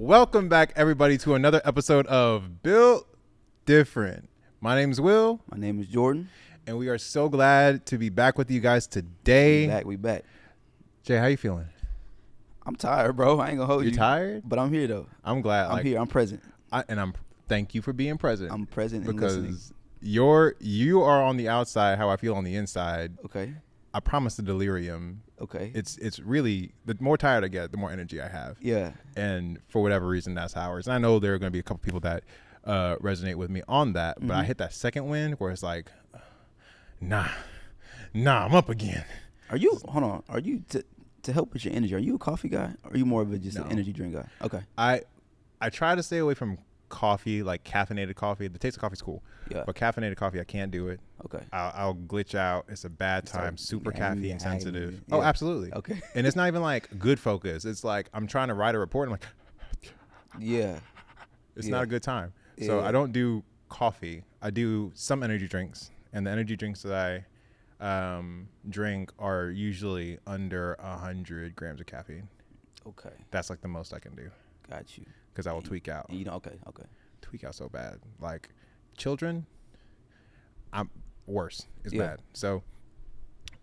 Welcome back, everybody, to another episode of Built Different. My name is Will. My name is Jordan. And we are so glad to be back with you guys today. We back. Jay, how you feeling? I'm tired, bro. I ain't gonna hold you. You tired? But I'm here though. I'm glad. I'm here. I'm present. Thank you for being present. I'm present because and listening. you are on the outside how I feel on the inside. Okay. I promise the delirium. Okay. It's really, the more tired I get, the more energy I have. Yeah. And for whatever reason, that's how it is. And I know there are going to be a couple people that resonate with me on that. But I hit that second wind where it's like, nah, I'm up again. Hold on. Are you, to help with your energy, are you a coffee guy? Or are you more of a just an energy drink guy? Okay. I try to stay away from coffee, like caffeinated coffee. The taste of coffee is cool. Yeah. But caffeinated coffee, I can't do it. Okay. I'll glitch out. It's a bad time. Super caffeine sensitive. Yeah. Oh, absolutely. Okay. And it's not even like good focus. It's like I'm trying to write a report. I'm like, yeah. It's not a good time. So I don't do coffee. I do some energy drinks. And the energy drinks that I drink are usually under 100 grams of caffeine. Okay. That's like the most I can do. Got you. Because I will tweak out. And okay. Tweak out so bad. Like children, I'm worse. It's bad. So,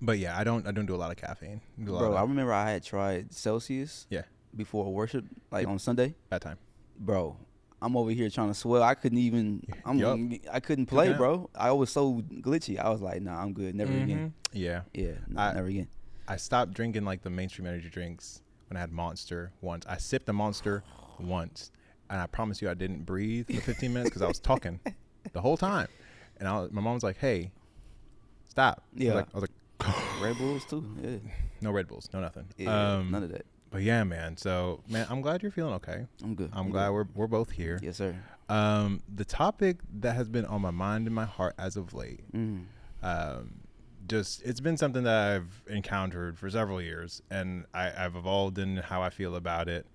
but yeah, I don't do a lot of caffeine. I remember I had tried Celsius. Yeah. Before worship, like on Sunday. Bad time. Bro, I'm over here trying to swell. I couldn't even. I couldn't play, bro. I was so glitchy. I was like, nah, I'm good. Never again. Yeah. Never again. I stopped drinking like the mainstream energy drinks when I had Monster once. I sipped a Monster once, and I promise you, I didn't breathe for 15 minutes because I was talking the whole time. And my mom was like, "Hey, stop." Yeah. I was like, Red Bulls too. Yeah. No Red Bulls, no nothing. Yeah, none of that. But yeah, man. So, man, I'm glad you're feeling okay. I'm good. I'm glad we're both here. Yes, sir. The topic that has been on my mind and my heart as of late, it's been something that I've encountered for several years, and I've evolved in how I feel about it.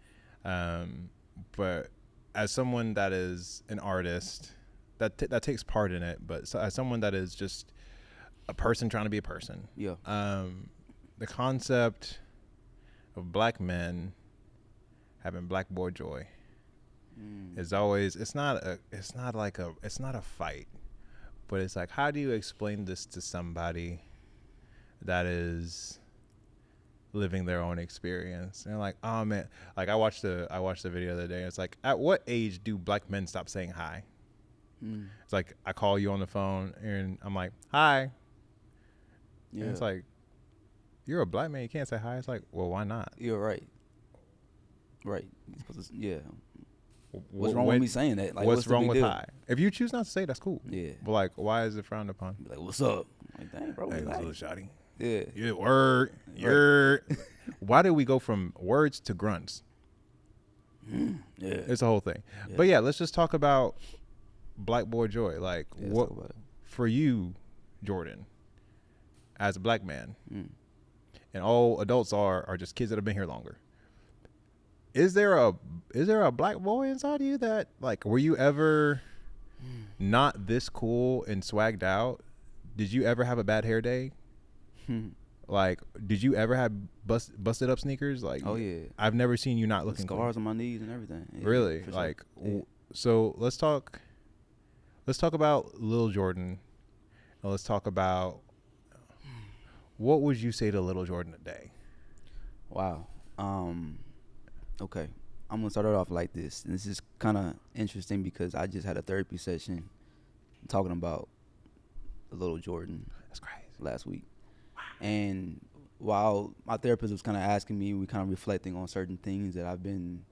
But as someone that is an artist, that takes part in it, but as someone that is just a person trying to be a person, the concept of black men having black boy joy is always, it's not a fight, but it's like, how do you explain this to somebody that is living their own experience? And like, oh man, like I watched the video the other day. It's like, at what age do black men stop saying hi? It's like, I call you on the phone and I'm like, hi. Yeah. And it's like, you're a black man, you can't say hi. It's like, well, why not? You're right. Yeah. What's wrong with me saying that? Like, what's wrong with hi? If you choose not to say it, that's cool. Yeah. But like, why is it frowned upon? Be like, what's up? Like, dang, bro. Hey, what's up, shawty? Yeah. Yeah. Word. You're. Why did we go from words to grunts? Yeah. It's a whole thing. Yeah. But yeah, let's just talk about black boy joy. Like, what for you, Jordan, as a black man, and all adults are just kids that have been here longer. Is there a black boy inside of you that, like, were you ever not this cool and swagged out? Did you ever have a bad hair day? Like, did you ever have busted up sneakers? Like, oh yeah, I've never seen you not looking scars on my knees and everything. Yeah, really? Like, sure. So let's talk about Lil Jordan, and let's talk about, what would you say to Little Jordan today? Wow. Okay. I'm going to start it off like this. And this is kind of interesting because I just had a therapy session talking about Little Jordan. That's crazy. Last week. Wow. And while my therapist was kind of asking me, we kind of reflecting on certain things that I've been,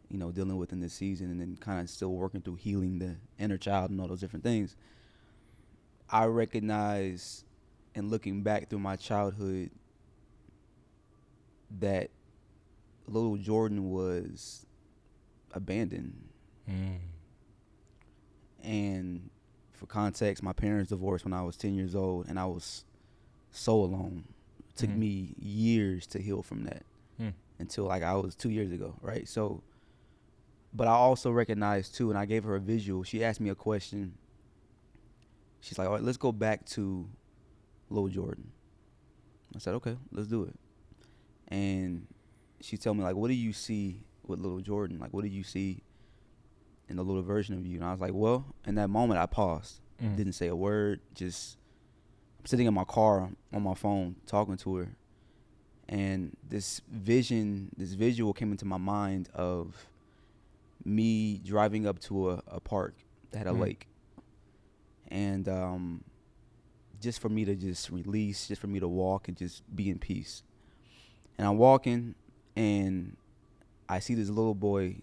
dealing with in this season, and then kind of still working through healing the inner child and all those different things. I recognize, and looking back through my childhood, that Little Jordan was abandoned. And for context, my parents divorced when I was 10 years old, and I was so alone. It took me years to heal from that until like I was 2 years ago, right? So, but I also recognized too, and I gave her a visual. She asked me a question. She's like, all right, let's go back to Lil Jordan. I said, okay, let's do it. And she told me, like, what do you see with little Jordan? Like, what did you see in the little version of you? And I was like, well, in that moment, I paused, didn't say a word, just sitting in my car on my phone talking to her, and this visual came into my mind of me driving up to a park that had a lake, and just for me to just release, just for me to walk and just be in peace. And I'm walking, and I see this little boy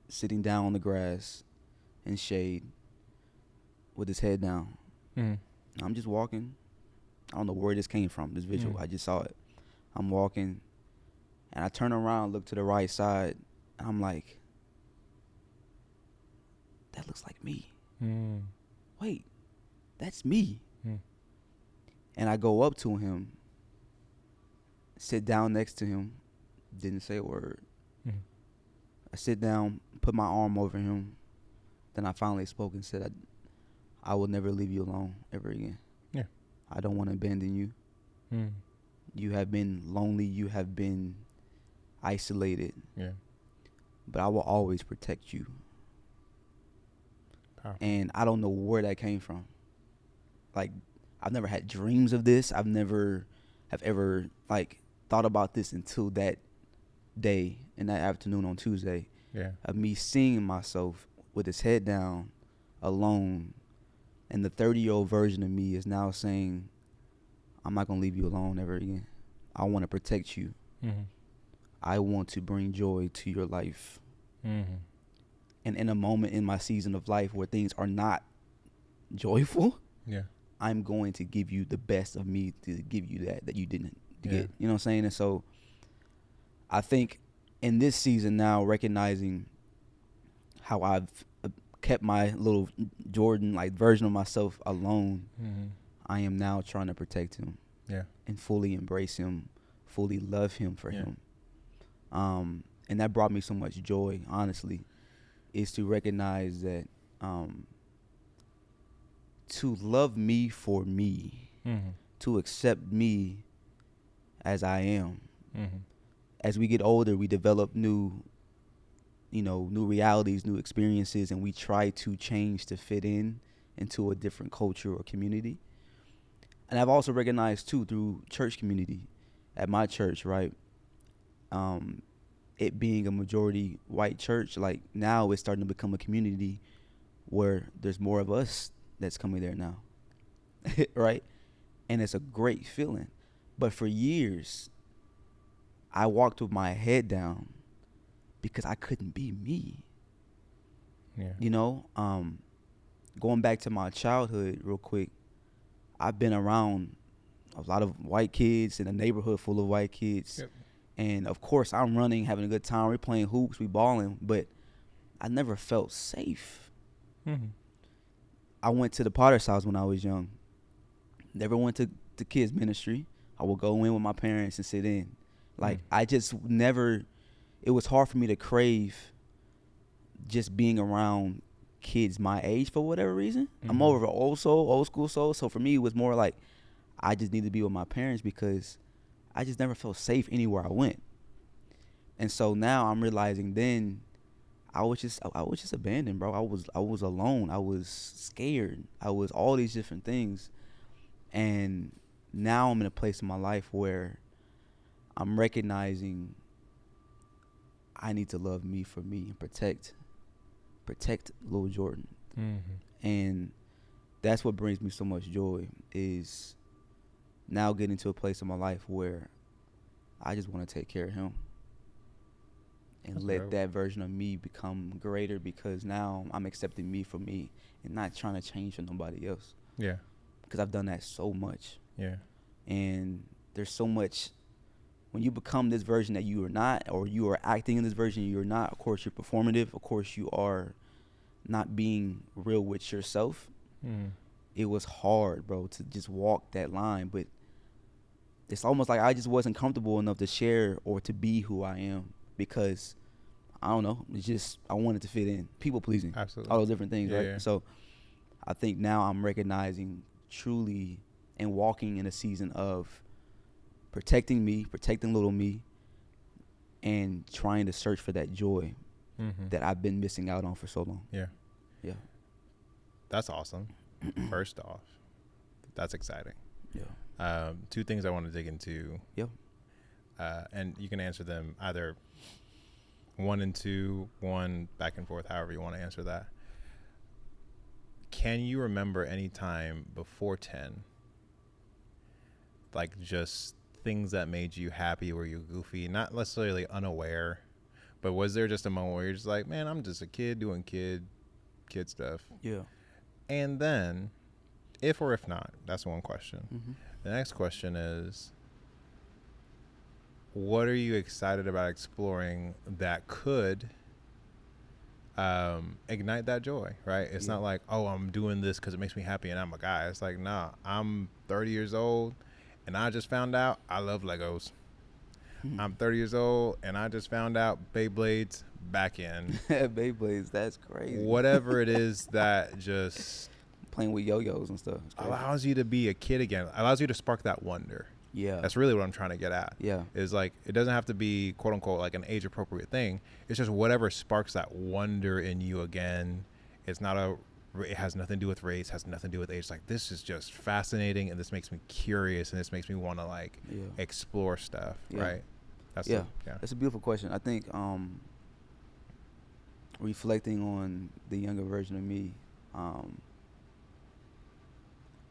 sitting down on the grass in shade with his head down. I'm just walking. I don't know where this came from, this visual. I just saw it. I'm walking, and I turn around, look to the right side, and I'm like, that looks like me. Wait, that's me. And I go up to him, sit down next to him, didn't say a word. I sit down, put my arm over him. Then I finally spoke and said, I will never leave you alone ever again. Yeah. I don't want to abandon you. You have been lonely. You have been isolated. Yeah. But I will always protect you. Powerful. And I don't know where that came from. Like, I've never had dreams of this. I've never have ever, like, thought about this until that day and that afternoon on Tuesday. Yeah. Of me seeing myself with his head down, alone, and the 30-year-old version of me is now saying, I'm not going to leave you alone ever again. I want to protect you. I want to bring joy to your life. And in a moment in my season of life where things are not joyful, I'm going to give you the best of me to give you that you didn't get. You know what I'm saying? And so I think in this season now, recognizing how I've kept my little Jordan like version of myself alone, I am now trying to protect him and fully embrace him, fully love him for him. And that brought me so much joy, honestly, is to recognize that to love me for me, to accept me as I am. As we get older, we develop new realities, new experiences, and we try to change to fit into a different culture or community. And I've also recognized too through church community at my church, right? It being a majority white church, like now it's starting to become a community where there's more of us that's coming there now, right? And it's a great feeling. But for years, I walked with my head down because I couldn't be me. You know, going back to my childhood real quick, I've been around a lot of white kids in a neighborhood full of white kids. And of course I'm running, having a good time. We're playing hoops, we balling, but I never felt safe. I went to the Potter's house when I was young. Never went to the kids ministry. I would go in with my parents and sit in. Like I just never, it was hard for me to crave just being around kids my age for whatever reason. I'm more of an old school soul. So for me, it was more like I just need to be with my parents because I just never felt safe anywhere I went. And so now I'm realizing then I was just abandoned, bro. I was alone. I was scared. I was all these different things. And now I'm in a place in my life where I'm recognizing I need to love me for me and protect little Jordan. And that's what brings me so much joy, is now getting to a place in my life where I just want to take care of him and that's let that version of me become greater, because now I'm accepting me for me and not trying to change for nobody else. Because I've done that so much. And there's so much, when you become this version that you are not, or you are acting in this version you're not, of course you're performative, of course you are not being real with yourself. It was hard, bro, to just walk that line, but it's almost like I just wasn't comfortable enough to share or to be who I am, because I don't know, it's just I wanted to fit in, people pleasing, all those different things, right? So I think now I'm recognizing truly and walking in a season of protecting me, protecting little me, and trying to search for that joy that I've been missing out on for so long. Yeah. Yeah. That's awesome. First off, that's exciting. Yeah. Two things I want to dig into. Yep. And you can answer them either 1 and 2, 1 back and forth, however you want to answer that. Can you remember any time before 10, like just things that made you happy, were you goofy, not necessarily unaware, but was there just a moment where you're just like, man, I'm just a kid doing kid stuff? Yeah. And then, if or if not, that's one question. Mm-hmm. The next question is, what are you excited about exploring that could ignite that joy, right? It's not like, oh, I'm doing this because it makes me happy and I'm a guy. It's like, nah, I'm 30 years old and I just found out I love Legos. I'm 30 years old and I just found out Beyblades back in. Beyblades, that's crazy. Whatever it is that just playing with yo-yos and stuff allows you to be a kid again, allows you to spark that wonder. Yeah. That's really what I'm trying to get at. Yeah. Is like, it doesn't have to be quote unquote like an age appropriate thing. It's just whatever sparks that wonder in you again. It's not it has nothing to do with race, has nothing to do with age. Like, this is just fascinating and this makes me curious and this makes me want to like explore stuff. Right. That's That's a beautiful question. I think reflecting on the younger version of me,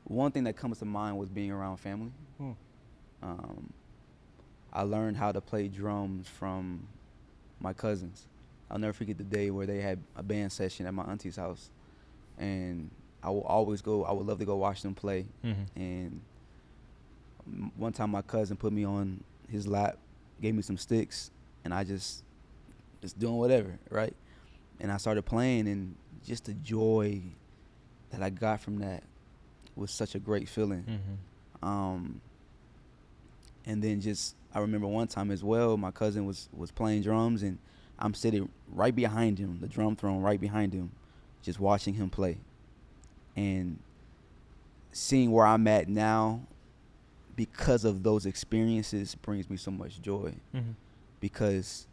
one thing that comes to mind was being around family. I learned how to play drums from my cousins. I'll never forget the day where they had a band session at my auntie's house, and I would love to go watch them play. And one time my cousin put me on his lap, gave me some sticks, and I just doing whatever, right? And I started playing, and just the joy that I got from that was such a great feeling. And then I remember one time as well, my cousin was playing drums, and I'm sitting right behind him, the drum throne right behind him, just watching him play. And seeing where I'm at now because of those experiences brings me so much joy. Because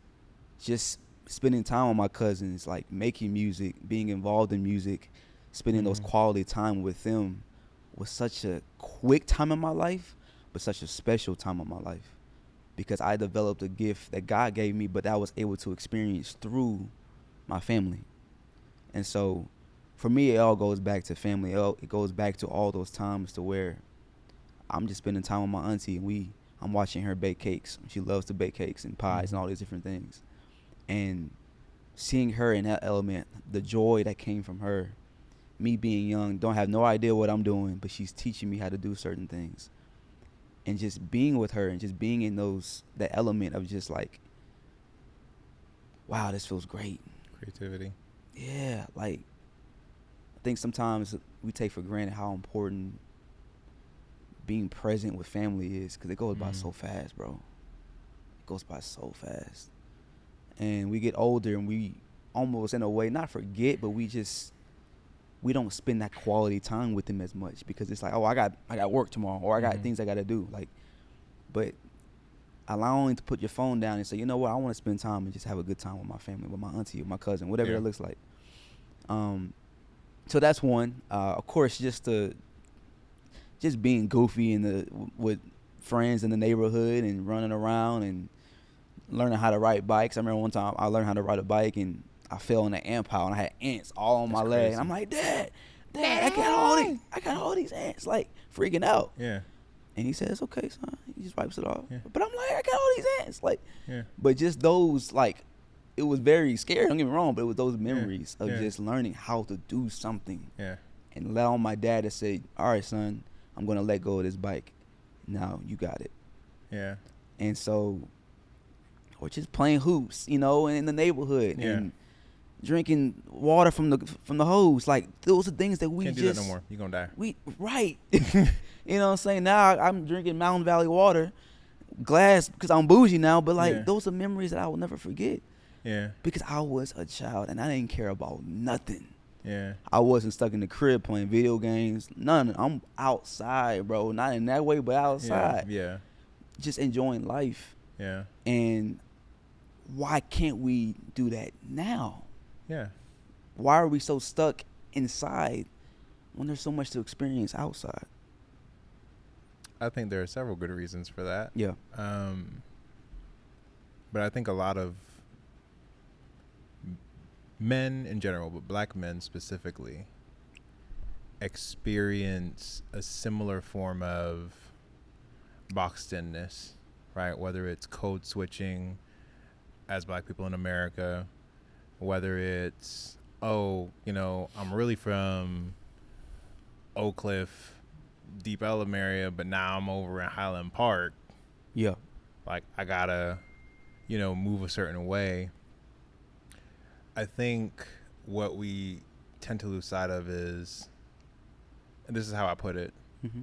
just spending time with my cousins, like making music, being involved in music, spending those quality time with them was such a quick time in my life, but such a special time of my life, because I developed a gift that God gave me, but I was able to experience through my family. And so for me, it all goes back to family. It goes back to all those times to where I'm just spending time with my auntie, and I'm watching her bake cakes. She loves to bake cakes and pies and all these different things. And seeing her in that element, the joy that came from her, me being young, don't have no idea what I'm doing, but she's teaching me how to do certain things. And just being with her and just being in that element of just like, wow, this feels great. Creativity. Yeah, like, I think sometimes we take for granted how important being present with family is, because it goes by so fast, bro. It goes by so fast. And we get older and we almost, in a way, not forget, but we don't spend that quality time with them as much, because it's like, oh, I got work tomorrow, or I got things I got to do. Like, but allowing to put your phone down and say, you know what, I want to spend time and just have a good time with my family, with my auntie, with my cousin, whatever that looks like. So that's one. Of course, just being goofy with friends in the neighborhood and running around and learning how to ride bikes. I remember one time I learned how to ride a bike and I fell in an ant pile and I had ants all on my leg. And I'm like, Dad, I got all these ants, like freaking out. Yeah. And he said, it's okay, son. He just wipes it off. Yeah. But I'm like, I got all these ants. Like, but just those, like, it was very scary, don't get me wrong, but it was those memories of just learning how to do something. Yeah. And allowing my dad to say, all right, son, I'm going to let go of this bike. Now you got it. Yeah. And so, or just playing hoops, in the neighborhood and drinking water from the hose. Like, those are things that we can't do that no more. You're going to die. Right. You know what I'm saying? Now I'm drinking Mountain Valley water, glass, because I'm bougie now, but like those are memories that I will never forget. Yeah. Because I was a child and I didn't care about nothing. Yeah. I wasn't stuck in the crib playing video games. None. I'm outside, bro. Not in that way, but outside. Yeah. Just enjoying life. Yeah. And why can't we do that now? Yeah. Why are we so stuck inside when there's so much to experience outside? I think there are several good reasons for that. Yeah. But I think a lot of men in general, but black men specifically, experience a similar form of boxed inness, right? Whether it's code switching as black people in America, whether it's, oh, I'm really from Oak Cliff, Deep Ellum area, but now I'm over in Highland Park. Yeah. Like, I gotta, move a certain way. I think what we tend to lose sight of is, and this is how I put it, Mm-hmm.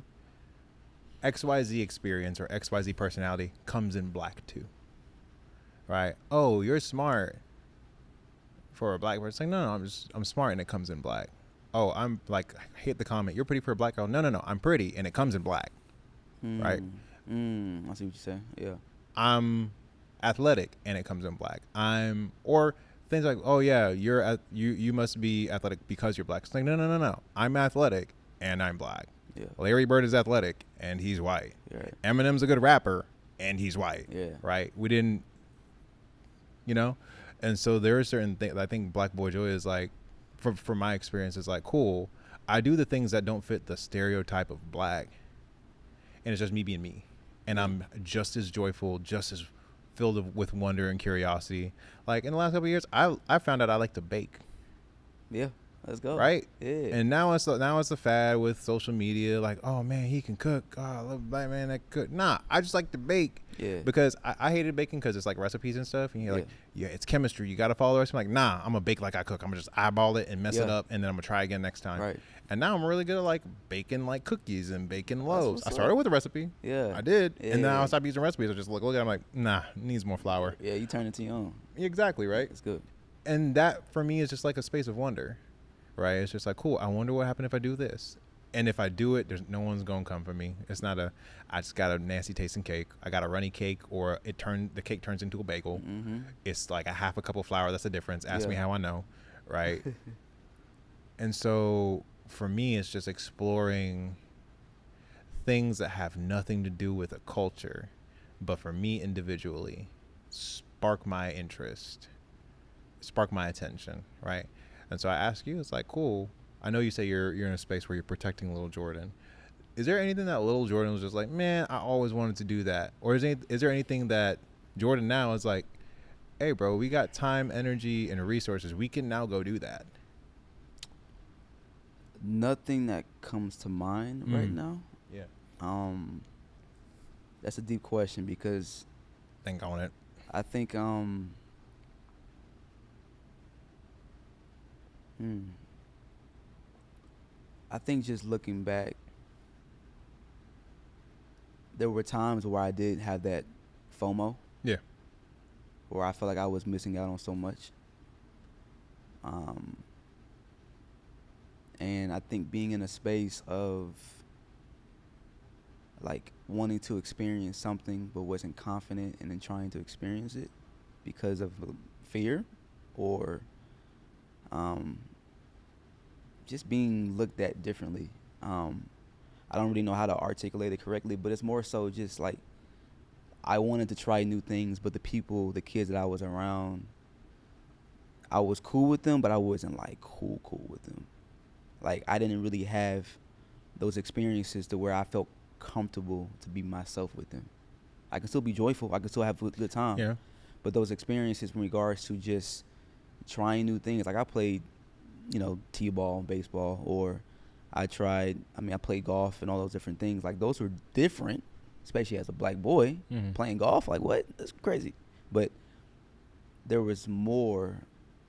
XYZ experience or XYZ personality comes in black too. Right? Oh, you're smart. For a black person, like, no, I'm smart and it comes in black. Oh, I'm like, hate the comment, you're pretty for a black girl. No, I'm pretty and it comes in black. Right? I see what you're saying. Yeah. I'm athletic and it comes in black. Or things like, oh yeah, you must be athletic because you're black. It's like, no. I'm athletic and I'm black. Yeah. Larry Bird is athletic and he's white. Right. Eminem's a good rapper and he's white. Yeah. Right? We didn't, and so there are certain things. I think Black Boy Joy is like, from my experience, is like, cool. I do the things that don't fit the stereotype of black, and it's just me being me, and I'm just as joyful, just as filled with wonder and curiosity. Like in the last couple of years, I found out I like to bake. Yeah. Let's go. Right? Yeah. And now it's a fad with social media. Like, oh man, he can cook. Oh, I love a black man that cook. Nah, I just like to bake. Yeah. Because I hated baking because it's like recipes and stuff. And you're like, yeah, it's chemistry. You got to follow the recipe. I'm like, nah, I'm going to bake like I cook. I'm going to just eyeball it and mess it up. And then I'm going to try again next time. Right. And now I'm really good at like baking like cookies and baking loaves. I started up. with a recipe. Yeah. I did. Yeah. And then I stopped using recipes. I just look at it. I'm like, nah, it needs more flour. Yeah, you turn it to your own. Exactly, right? It's good. And that for me is just like a space of wonder. Right? It's just like, cool, I wonder what happened if I do this. And if I do it, there's no one's going to come for me. It's not I just got a nasty tasting cake. I got a runny cake, or the cake turns into a bagel. Mm-hmm. It's like a half a cup of flour. That's the difference. Ask me how I know. Right? And so for me, it's just exploring things that have nothing to do with a culture, but for me individually, spark my interest, spark my attention. Right? And so I ask you, it's like, cool. I know you say you're in a space where you're protecting little Jordan. Is there anything that little Jordan was just like, man, I always wanted to do that? Or is there anything that Jordan now is like, hey, bro, we got time, energy, and resources. We can now go do that? Nothing that comes to mind right now. Yeah. That's a deep question because Think on it. I think I think just looking back, there were times where I did have that FOMO. Yeah. Where I felt like I was missing out on so much. And I think being in a space of like wanting to experience something but wasn't confident and then trying to experience it because of fear or just being looked at differently. I don't really know how to articulate it correctly, but it's more so just like I wanted to try new things, but the kids that I was around, I was cool with them, but I wasn't like cool with them. Like I didn't really have those experiences to where I felt comfortable to be myself with them. I can still be joyful. I can still have a good time. Yeah. But those experiences in regards to just trying new things, like I played, t-ball, baseball, or I played golf and all those different things. Like those were different, especially as a black boy playing golf. Like what? That's crazy. But there was more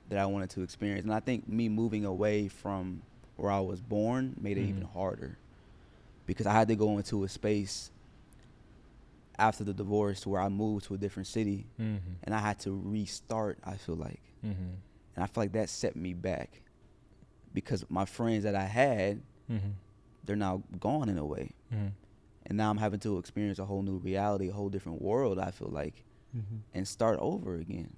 that I wanted to experience. And I think me moving away from where I was born made it even harder because I had to go into a space after the divorce where I moved to a different city and I had to restart, I feel like. And I feel like that set me back because my friends that I had, they're now gone in a way. And now I'm having to experience a whole new reality, a whole different world, I feel like, and start over again.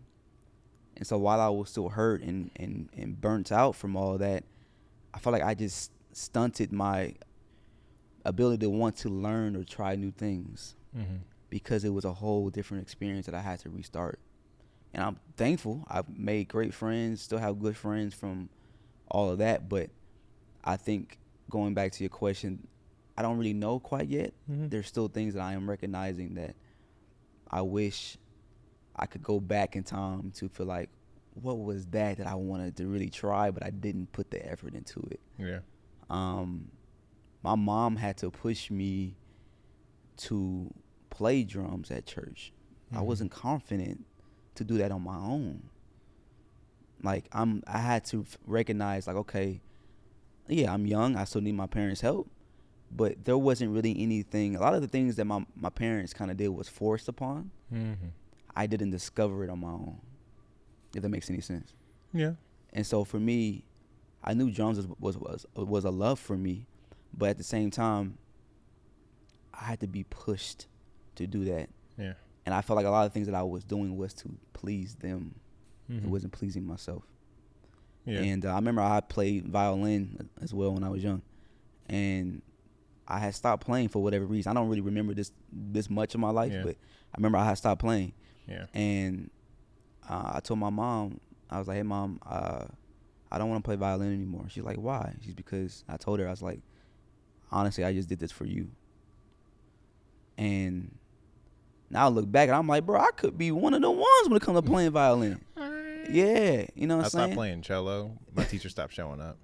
And so while I was still hurt and burnt out from all that, I felt like I just stunted my ability to want to learn or try new things because it was a whole different experience that I had to restart. And I'm thankful. I've made great friends, still have good friends from all of that. But I think going back to your question, I don't really know quite yet. There's still things that I am recognizing that I wish I could go back in time to feel like, what was that I wanted to really try, but I didn't put the effort into it. Yeah. My mom had to push me to play drums at church. I wasn't confident to do that on my own. Like I had to recognize, like, okay, yeah, I'm young. I still need my parents' help, but there wasn't really anything. A lot of the things that my parents kind of did was forced upon. I didn't discover it on my own, if that makes any sense. Yeah. And so for me, I knew drums was a love for me, but at the same time, I had to be pushed to do that. Yeah. And I felt like a lot of things that I was doing was to please them. It wasn't pleasing myself. Yeah. And I remember I played violin as well when I was young, and I had stopped playing for whatever reason. I don't really remember this much of my life, but I remember I had stopped playing. Yeah. And I told my mom, I was like, "Hey, Mom, I don't want to play violin anymore." She's like, "Why?" She's because I told her, I was like, "Honestly, I just did this for you." And now I look back and I'm like, bro, I could be one of the ones when it comes to playing violin. Yeah, you know what I'm saying? I stopped playing cello. My teacher stopped showing up.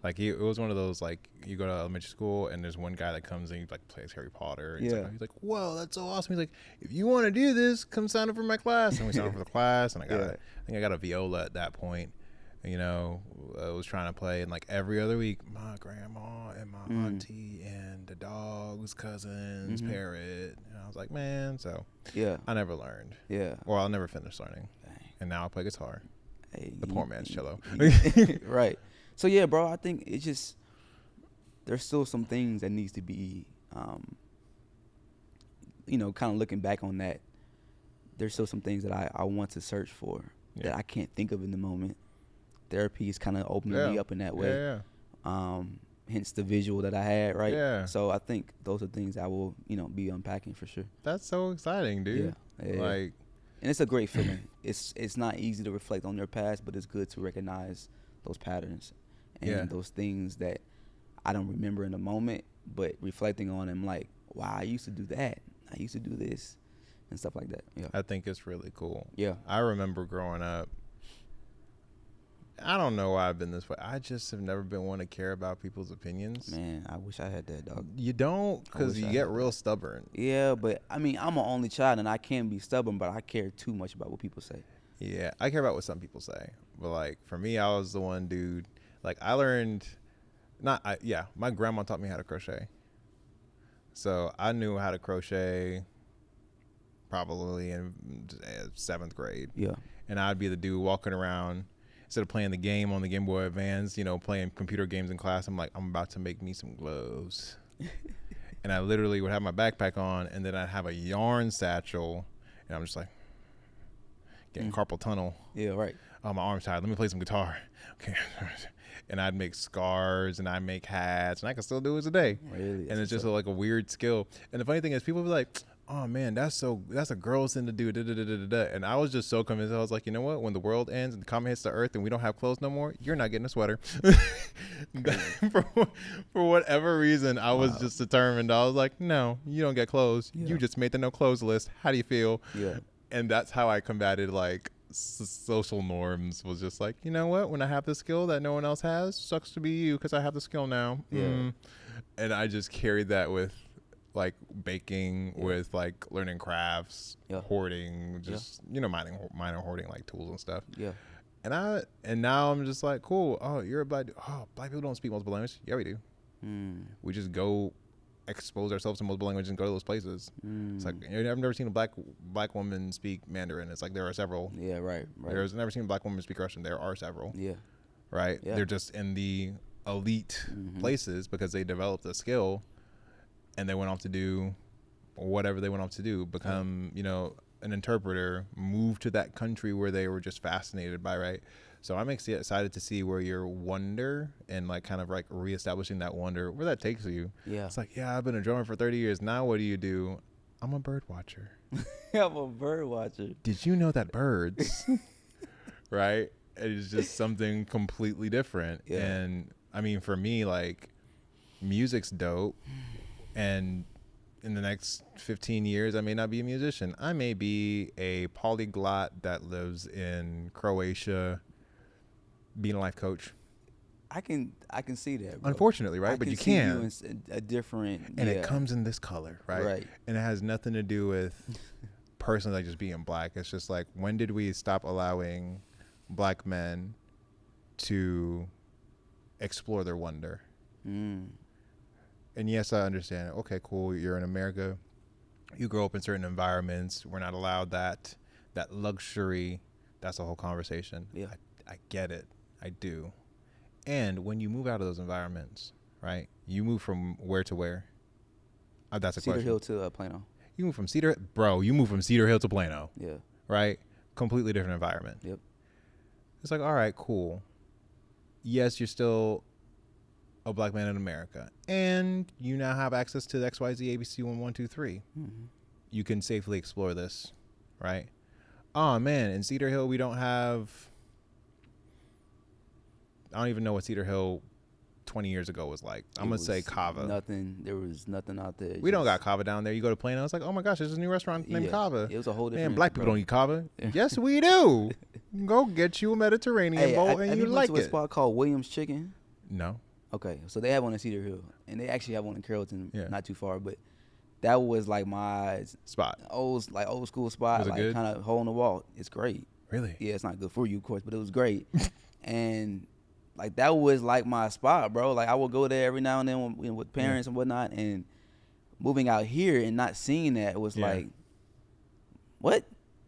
Like it was one of those, like, you go to elementary school and there's one guy that comes and he like plays Harry Potter. And he's like, whoa, that's so awesome. He's like, if you want to do this, come sign up for my class. And we signed up for the class, and I think I got a viola at that point. You know, I was trying to play, and like every other week, my grandma and my auntie and the dog's cousins, parrot. And I was like, man, so I never learned. Yeah. Or I'll never finish learning. Dang. And now I play guitar. Hey, the poor man's cello. Right. So yeah, bro, I think it's just, there's still some things that needs to be, kind of looking back on that, there's still some things that I want to search for that I can't think of in the moment. Therapy is kind of opening me up in that way. Hence the visual that I had, right? Yeah. So I think those are things I will, be unpacking for sure. That's so exciting, dude. Yeah. Like, and it's a great feeling. It's not easy to reflect on your past, but it's good to recognize those patterns and those things that I don't remember in the moment, but reflecting on them, like, wow, I used to do that. I used to do this and stuff like that. Yeah. I think it's really cool. Yeah. I remember growing up, I don't know why I've been this way. I just have never been one to care about people's opinions. Man, I wish I had that, dog. You don't, because you get real stubborn. Yeah, but I mean, I'm an only child and I can be stubborn, but I care too much about what people say. Yeah, I care about what some people say. But like, for me, I was the one dude, like, I learned, my grandma taught me how to crochet. So I knew how to crochet probably in 7th grade. Yeah. And I'd be the dude walking around, instead of playing the game on the Game Boy Advance, playing computer games in class, I'm like, I'm about to make me some gloves. And I literally would have my backpack on, and then I'd have a yarn satchel, and I'm just like, getting carpal tunnel. Yeah, right. Oh, my arm's tired. Let me play some guitar. Okay. And I'd make scarves, and I'd make hats, and I can still do it today. Really? And it's just like a weird skill. And the funny thing is, people be like, oh man, that's a girl's thing to do. Da, da, da, da, da, da. And I was just so convinced. I was like, you know what? When the world ends and the comet hits the earth and we don't have clothes no more, you're not getting a sweater. For whatever reason, I was just determined. I was like, no, you don't get clothes. Yeah. You just made the no clothes list. How do you feel? Yeah. And that's how I combated like social norms. Was just like, you know what? When I have the skill that no one else has, sucks to be you because I have the skill now. Yeah. And I just carried that with like baking, with like learning crafts, hoarding, just minor hoarding like tools and stuff. Yeah. And now I'm just like, cool. Oh, you're a black dude. Oh, black people don't speak multiple languages. Yeah, we do. We just go expose ourselves to multiple languages and go to those places. It's like, I've never seen a black woman speak Mandarin. It's like there are several. Yeah, right. There's never seen a black woman speak Russian. There are several. Yeah. Right. Yeah. They're just in the elite places because they developed a skill. And they went off to do whatever they went off to do, become, an interpreter move to that country where they were just fascinated by, right? So I'm excited to see where your wonder and like kind of like reestablishing that wonder, where that takes you. Yeah. It's like, yeah, I've been a drummer for 30 years. Now what do? I'm a bird watcher. I'm a bird watcher. Did you know that birds, right? It's just something completely different. Yeah. And I mean, for me, like, music's dope. And in the next 15 years, I may not be a musician. I may be a polyglot that lives in Croatia, being a life coach. I can see that, bro. Unfortunately, right? But you see can. you in a different, and it comes in this color, right? Right. And it has nothing to do with personally like just being black. It's just like, when did we stop allowing black men to explore their wonder? And yes, I understand. Okay, cool. You're in America. You grow up in certain environments. We're not allowed that luxury. That's a whole conversation. Yeah. I get it. I do. And when you move out of those environments, right? You move from where to where? That's a Cedar question. Hill to Plano. You move from Cedar Hill to Plano. Yeah. Right? Completely different environment. Yep. It's like, all right, cool. Yes, you're still a black man in America, and you now have access to the XYZ ABC 1123. You can safely explore this, right? Oh man, in Cedar Hill we don't have. I don't even know what Cedar Hill 20 years ago was like. I'm gonna say Kava. There was nothing out there. We don't got Kava down there. You go to Plano, it's like, oh my gosh, there's a new restaurant named Kava. It was a whole different. Man, black people don't eat Kava. Yes, we do. Go get you a Mediterranean bowl and you like it. Have you been to a spot called Williams Chicken? No. Okay, so they have one in Cedar Hill, and they actually have one in Carrollton, Yeah. not too far. But that was like my spot, old school spot, was it like good? kind of hole in the wall. It's great. Really? Yeah, it's not good for you, of course, but it was great. And like that was like my spot, bro. Like I would go there every now and then with parents and whatnot. And moving out here and not seeing that was like, what?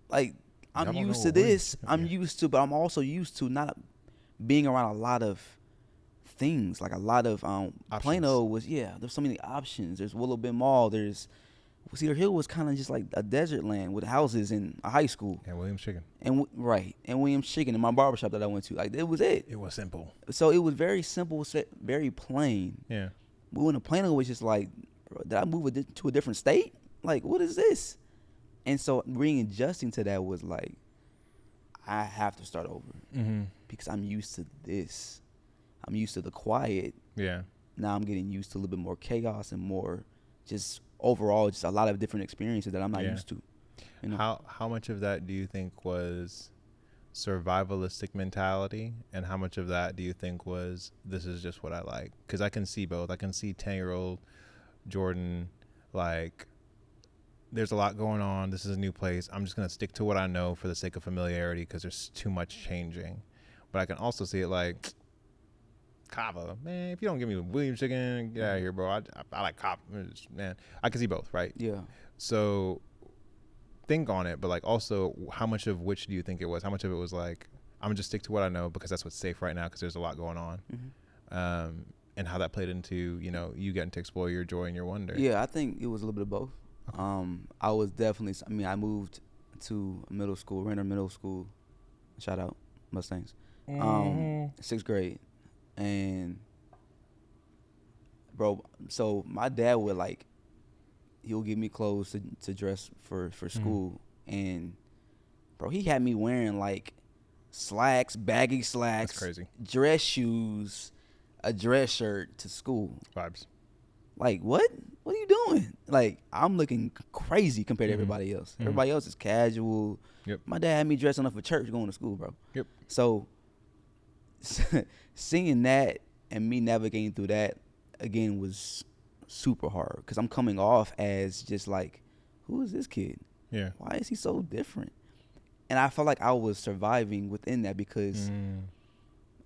Like I'm used to this. I'm used to, but I'm also used to not being around a lot of things. Like a lot of Plano was there's so many options. There's Willow Bend Mall. There's Cedar Hill was kind of just like a desert land with houses and a high school. And Williams Chicken. And Williams Chicken and my barbershop that I went to. Like it was it. It was simple. So it was very simple, very plain. Yeah. Moving to Plano was just like, bro, did I move to a different state? Like, what is this? And so readjusting to that was like, I have to start over because I'm used to this. I'm used to the quiet. Yeah. Now I'm getting used to a little bit more chaos and more just overall just a lot of different experiences that I'm not used to. You know? How much of that do you think was survivalistic mentality, and how much of that do you think was, this is just what I like? Because I can see both. I can see 10-year-old Jordan, like, there's a lot going on. This is a new place. I'm just going to stick to what I know for the sake of familiarity because there's too much changing. But I can also see it like, Kava, man, if you don't give me the Williams Chicken, get out of here, bro. I like Kava, man. I can see both, right? Yeah. So think on it, but like also, how much of which do you think it was? How much of it was like, I'm gonna just stick to what I know because that's what's safe right now because there's a lot going on, and how that played into you getting to explore your joy and your wonder. Yeah, I think it was a little bit of both. I was definitely. I mean, I moved to middle school, Renner Middle School. Shout out Mustangs. 6th grade. And bro, so my dad would like, he'll give me clothes to dress for school, and bro, he had me wearing like slacks, baggy slacks, That's crazy. Dress shoes, a dress shirt to school. Vibes. Like what? What are you doing? Like I'm looking crazy compared to everybody else. Everybody else is casual. Yep. My dad had me dressing up for church going to school, bro. Yep. So seeing that and me navigating through that again was super hard because I'm coming off as just like, who is this kid? Yeah. Why is he so different? And I felt like I was surviving within that because,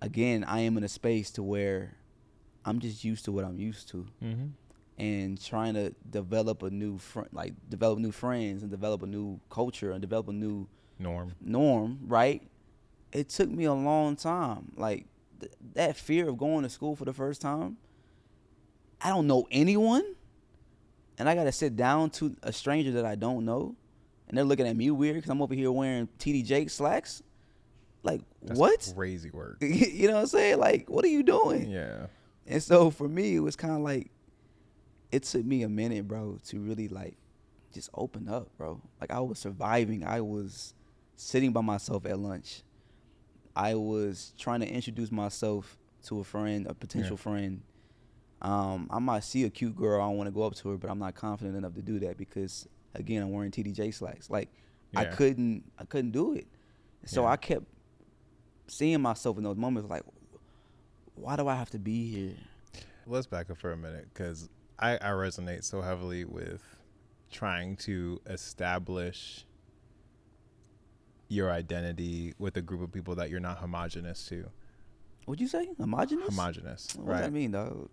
again, I am in a space to where I'm just used to what I'm used to, and trying to develop a new develop new friends and develop a new culture and develop a new norm, right? It took me a long time. Like that fear of going to school for the first time. I don't know anyone, and I got to sit down to a stranger that I don't know and they're looking at me weird because I'm over here wearing TD Jakes slacks. Like, That's what? crazy work. You know what I'm saying? Like, what are you doing? Yeah. And so for me, it was kind of like, it took me a minute, bro, to really like just open up, bro. Like, I was surviving. I was sitting by myself at lunch. I was trying to introduce myself to a friend, a potential friend. I might see a cute girl, I want to go up to her, but I'm not confident enough to do that because, again, I'm wearing TDJ slacks. Like, I couldn't do it. So I kept seeing myself in those moments like, why do I have to be here? Let's back up for a minute because I resonate so heavily with trying to establish your identity with a group of people that you're not homogenous to. What'd you say? Homogenous? Homogenous. What does that mean, dog?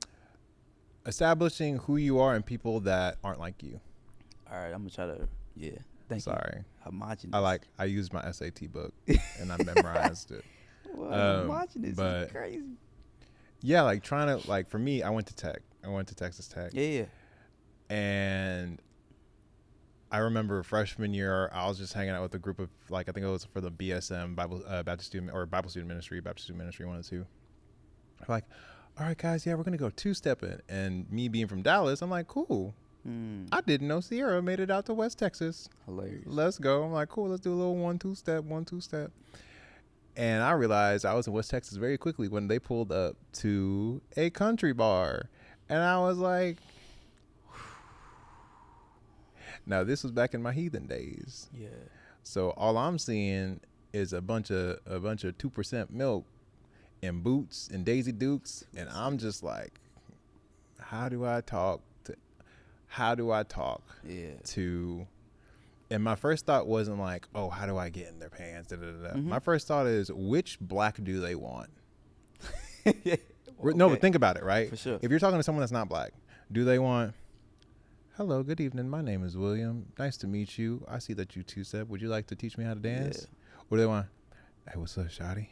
Establishing who you are and people that aren't like you. All right, I'm gonna try to. Yeah. Thank you. Sorry. Homogenous. I used my SAT book and I memorized it. Homogenous but is crazy. Yeah, like trying to, like, for me, I went to Tech. I went to Texas Tech. Yeah. And I remember freshman year, I was just hanging out with a group of, like, I think it was for the BSM, Baptist Student Ministry, 1 and 2. I'm like, all right, guys, yeah, we're going to go two-stepping. And me being from Dallas, I'm like, cool. I didn't know Sierra made it out to West Texas. Hilarious. Let's go. I'm like, cool, let's do a little 1-2 step. And I realized I was in West Texas very quickly when they pulled up to a country bar. And I was like, now this was back in my heathen days. Yeah. So all I'm seeing is a bunch of 2% milk and boots and Daisy Dukes. And I'm just like, how do I talk to, and my first thought wasn't like, oh, how do I get in their pants? My first thought is, which black do they want? Okay. No, but think about it, right? For sure. If you're talking to someone that's not black, do they want, hello, good evening, my name is William. Nice to meet you. I see that you two-step. Would you like to teach me how to dance? Yeah. Or do they want, hey, what's up, shawty?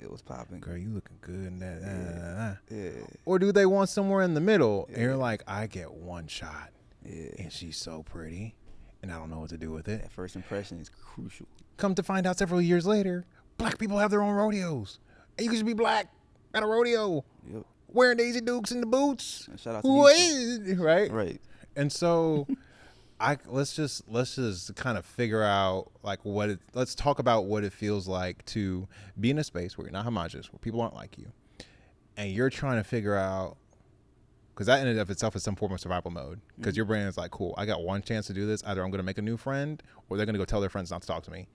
It was popping. Girl, you looking good in that. Yeah. Or do they want somewhere in the middle? And you're like, I get one shot. Yeah. And she's so pretty. And I don't know what to do with it. That first impression is crucial. Come to find out several years later, black people have their own rodeos. And you can just be black at a rodeo. Yep. Wearing Daisy Dukes in the boots. And shout out to you. Right? Right. And so let's just kind of figure out like let's talk about what it feels like to be in a space where you're not homogenous, where people aren't like you. And you're trying to figure out, because that in and of itself is some form of survival mode. Because your brain is like, cool, I got one chance to do this. Either I'm going to make a new friend or they're going to go tell their friends not to talk to me.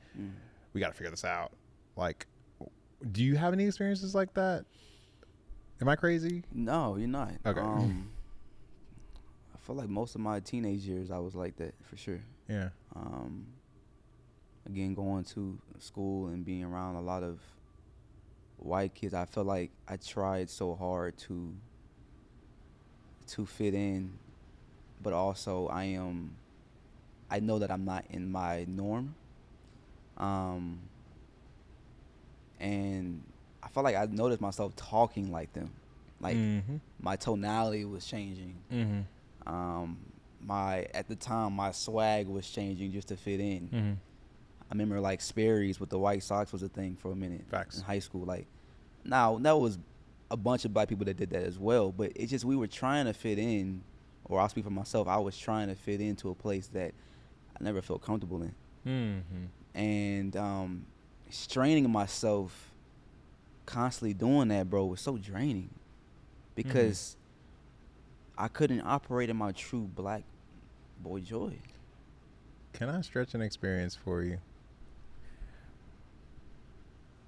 We got to figure this out. Like, do you have any experiences like that? Am I crazy? No, you're not. Okay. I feel like most of my teenage years I was like that, for sure. Yeah. Again, going to school and being around a lot of white kids, I felt like I tried so hard to fit in, but also I know that I'm not in my norm. And I felt like I noticed myself talking like them. Like my tonality was changing. At the time my swag was changing just to fit in. I remember like Sperry's with the white socks was a thing for a minute. Facts. In high school. Like, now that was a bunch of black people that did that as well, but it's just we were trying to fit in, or I'll speak for myself, I was trying to fit into a place that I never felt comfortable in. And straining myself constantly doing that, bro, was so draining because I couldn't operate in my true black boy joy. Can I stretch an experience for you?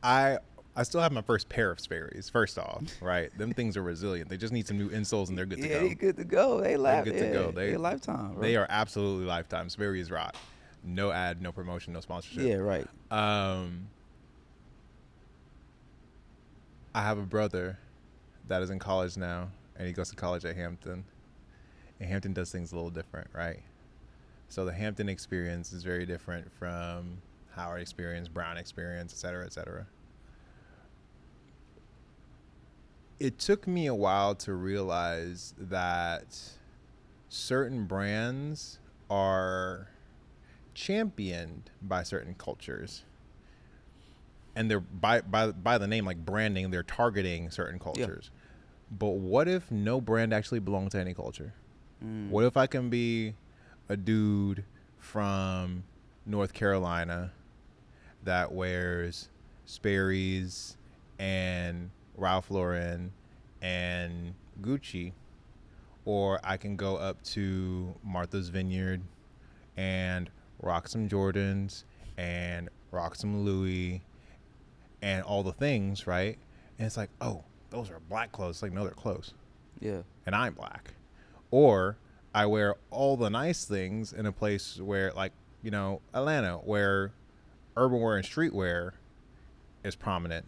I still have my first pair of Sperry's, first off, right? Them things are resilient. They just need some new insoles and they're good to go. Yeah, they good to go. They're good to go. They're lifetime, bro. They are absolutely lifetime. Sperry's rock. No ad, no promotion, no sponsorship. Yeah, right. I have a brother that is in college now, and he goes to college at Hampton. And Hampton does things a little different, right? So the Hampton experience is very different from Howard experience, Brown experience, et cetera, et cetera. It took me a while to realize that certain brands are championed by certain cultures, and they're by the name, like branding, they're targeting certain cultures. But what if no brand actually belongs to any culture? What if I can be a dude from North Carolina that wears Sperry's and Ralph Lauren and Gucci, or I can go up to Martha's Vineyard and rock some Jordans and rock some Louis and all the things, right? And it's like, oh, those are black clothes. It's like, no, they're clothes. Yeah. And I'm black. Or I wear all the nice things in a place where, like, you know, Atlanta, where urban wear and streetwear is prominent.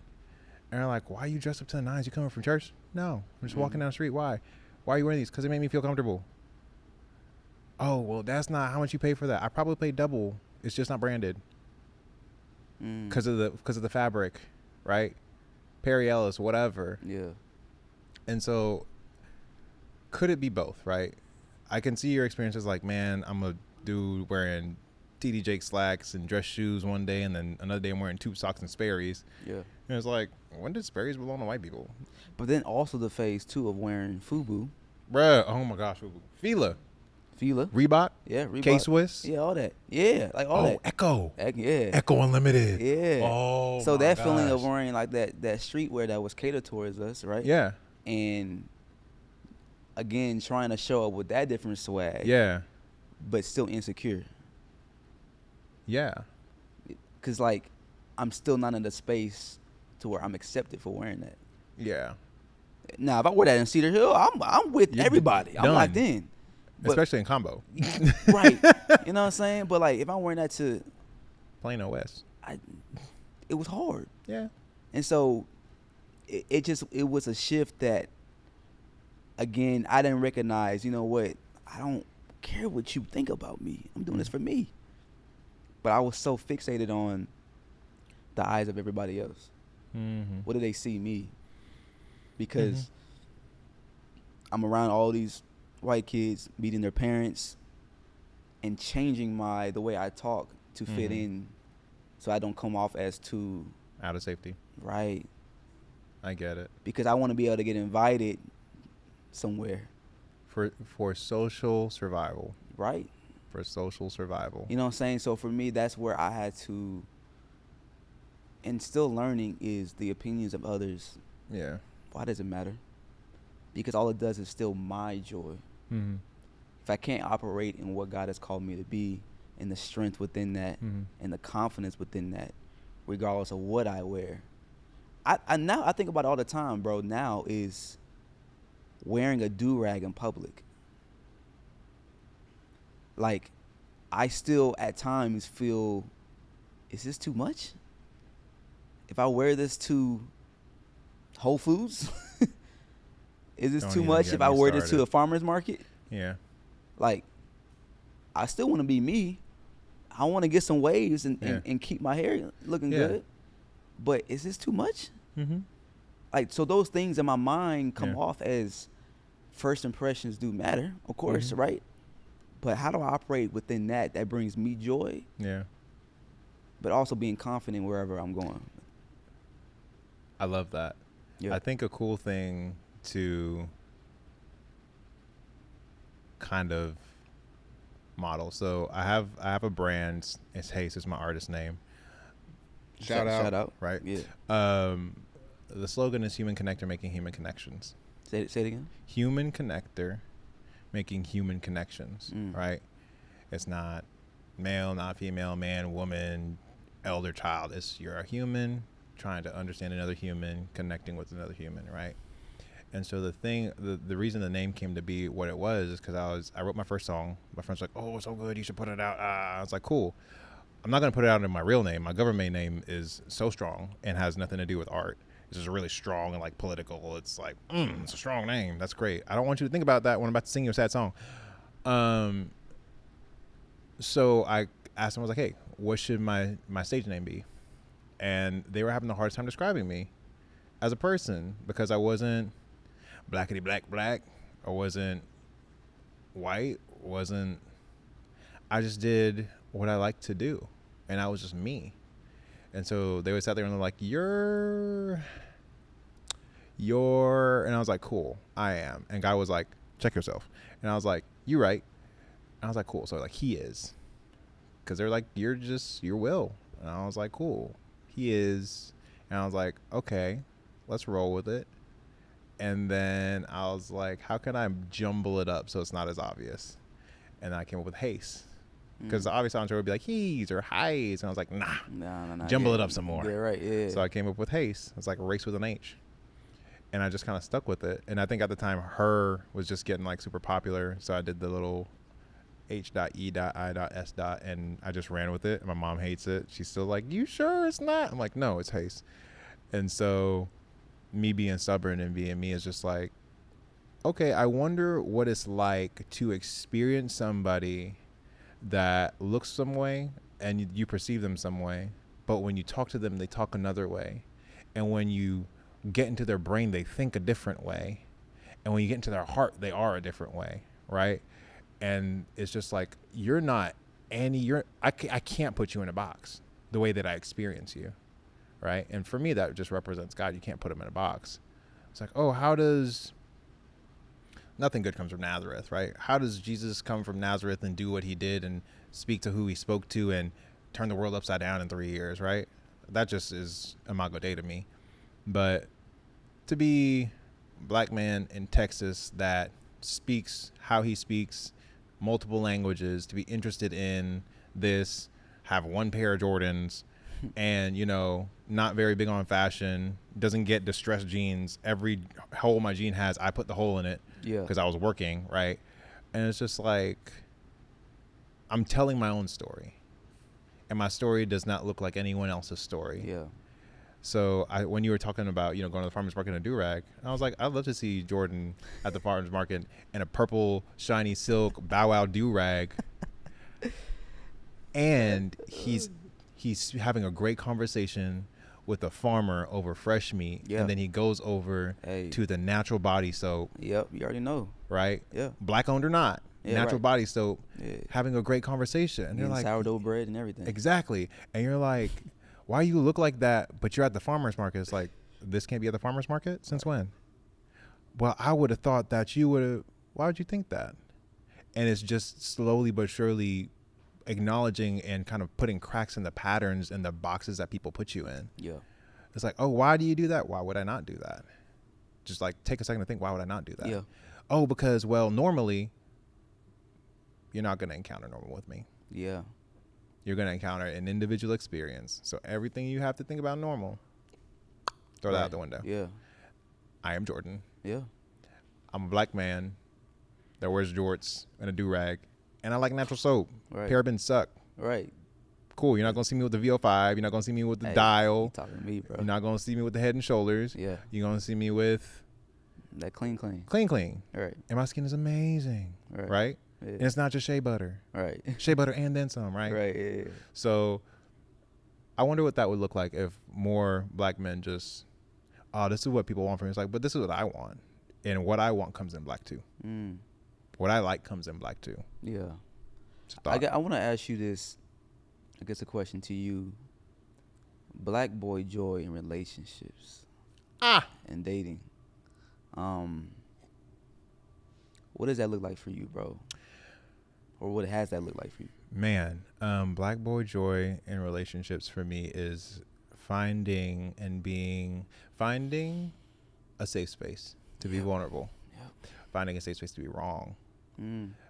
And they're like, why are you dressed up to the nines? You coming from church? No, I'm just walking down the street. Why? Why are you wearing these? Because they make me feel comfortable. Oh, well, that's not how much you pay for that. I probably paid double. It's just not branded. Because of the fabric, right? Perry Ellis, whatever. Yeah. And so, could it be both, right? I can see your experiences like, man, I'm a dude wearing TD Jakes slacks and dress shoes one day, and then another day I'm wearing tube socks and Sperry's. Yeah. And it's like, when did Sperry's belong to white people? But then also the phase too of wearing FUBU. Bruh, oh my gosh, Fila. Reebok. Yeah, Reebok. K-Swiss. Yeah, all that. Yeah, like all that. Echo. Yeah. Echo Unlimited. Yeah. Oh, so my that feeling of gosh. wearing like that streetwear that was catered towards us, right? Yeah. And again, trying to show up with that different swag. Yeah. But still insecure. Yeah. Cause like, I'm still not in the space to where I'm accepted for wearing that. Yeah. Now, if I wear that in Cedar Hill, I'm with You're everybody. I'm done. locked in. But, Especially in combo. right. You know what I'm saying? But like, if I'm wearing that to Plain OS. it was hard. Yeah. And so it was a shift that, again, I didn't recognize. You know what? I don't care what you think about me. I'm doing this for me. But I was so fixated on the eyes of everybody else. Mm-hmm. What do they see me? Because I'm around all these white kids meeting their parents and changing the way I talk to fit in, so I don't come off as too Out of safety. right. I get it. Because I want to be able to get invited somewhere. For social survival. Right. For social survival. You know what I'm saying? So for me, that's where I had to, and still learning is the opinions of others. Yeah. Why does it matter? Because all it does is still my joy. Mm-hmm. If I can't operate in what God has called me to be, and the strength within that, and the confidence within that, regardless of what I wear. I now I think about it all the time, bro. Now is wearing a do-rag in public. Like, I still at times feel, is this too much? If I wear this to Whole Foods, is this Don't too even much get if I me wear this to started. a farmer's market? Yeah. Like, I still want to be me. I want to get some waves and, Yeah. and keep my hair looking Yeah. good. But is this too much? Mm-hmm. Like, so those things in my mind come Yeah. off as first impressions do matter, of course, Mhm. right? But how do I operate within that brings me joy, Yeah. but also being confident wherever I'm going? I love that. Yeah. I think a cool thing to kind of model. So I have a brand. It's Haste. It's my artist name. Shout out. Right. Yeah. The slogan is human connector making human connections. Say it again. Human connector making human connections. Mm. Right. It's not male, not female, man, woman, elder, child. It's you're a human trying to understand another human, connecting with another human, right? And so the reason the name came to be what it was is because I wrote my first song. My friend's like, "Oh, it's so good, you should put it out." I was like, "Cool." I'm not gonna put it out in my real name. My government name is so strong and has nothing to do with art. It's just really strong and like political. It's like, it's a strong name. That's great. I don't want you to think about that when I'm about to sing you a sad song. So I asked them, I was like, "Hey, what should my stage name be?" And they were having the hardest time describing me as a person because I wasn't blackity black. I wasn't white. I just did what I like to do, and I was just me. And so they would sit there and they're like, you're, and I was like, cool, I am. And guy was like, check yourself. And I was like, you right. And I was like, cool. So like, he is, because they're like, you're just your will. And I was like, cool, he is. And I was like, okay, let's roll with it. And then I was like, how can I jumble it up so it's not as obvious? And I came up with Haste. Because the obvious answer would be like he's or highs. And I was like, nah, jumble it up some more. Yeah, right, yeah. So I came up with Haste. It's like a race with an H. And I just kind of stuck with it. And I think at the time, her was just getting like super popular. So I did the little H.E.I.S. And I just ran with it. My mom hates it. She's still like, you sure it's not? I'm like, no, it's Haste. And so me being stubborn and being me is just like, okay, I wonder what it's like to experience somebody that looks some way and you perceive them some way, but when you talk to them, they talk another way. And when you get into their brain, they think a different way. And when you get into their heart, they are a different way, right? And it's just like, I can't put you in a box the way that I experience you, right? And for me, that just represents God. You can't put him in a box. It's like, oh, nothing good comes from Nazareth, right? How does Jesus come from Nazareth and do what he did and speak to who he spoke to and turn the world upside down in 3 years, right? That just is imago Dei to me. But to be a black man in Texas that speaks how he speaks, multiple languages, to be interested in this, have one pair of Jordans, and, not very big on fashion, doesn't get distressed jeans. Every hole my jean has, I put the hole in it. Yeah. Because I was working, right? And it's just like, I'm telling my own story. And my story does not look like anyone else's story. Yeah. So when you were talking about, going to the farmer's market in a do-rag, I was like, I'd love to see Jordan at the farmer's market in a purple, shiny silk Bow Wow do-rag. And he's having a great conversation with a farmer over fresh meat, and then he goes over to the natural body soap. Yep, you already know. Right? Yeah. Black owned or not. Yeah, natural right. body soap. Yeah. Having a great conversation. And they're like sourdough bread and everything. Exactly. And you're like, why you look like that, but you're at the farmer's market? It's like, this can't be at the farmer's market? Since when? Well, I would have thought that you would have. Why would you think that? And it's just slowly but surely acknowledging and kind of putting cracks in the patterns and the boxes that people put you in. Yeah. It's like, oh, why do you do that? Why would I not do that? Just like take a second to think, why would I not do that? Yeah. Oh, because, well, normally you're not going to encounter normal with me. Yeah. You're going to encounter an individual experience. So everything you have to think about normal, throw that out the window. Yeah. I am Jordan. Yeah. I'm a black man that wears jorts and a do-rag, and I like natural soap. Right. Parabens suck. Right. Cool. You're not going to see me with the VO5. You're not going to see me with the dial. You talking to me, bro. You're not going to see me with the Head and Shoulders. Yeah. You're going to see me with that clean. Clean. Right. And my skin is amazing. Right? Yeah. And it's not just shea butter. Right. Shea butter and then some, right? Right. Yeah. So I wonder what that would look like if more black men just, oh, this is what people want from me. It's like, but this is what I want. And what I want comes in black too. What I like comes in black too. Yeah. I want to ask you this, I guess a question to you. Black boy joy in relationships. And dating. What does that look like for you, bro? Or what has that looked like for you? Man, black boy joy in relationships for me is finding a safe space to be vulnerable. Yep. Finding a safe space to be wrong.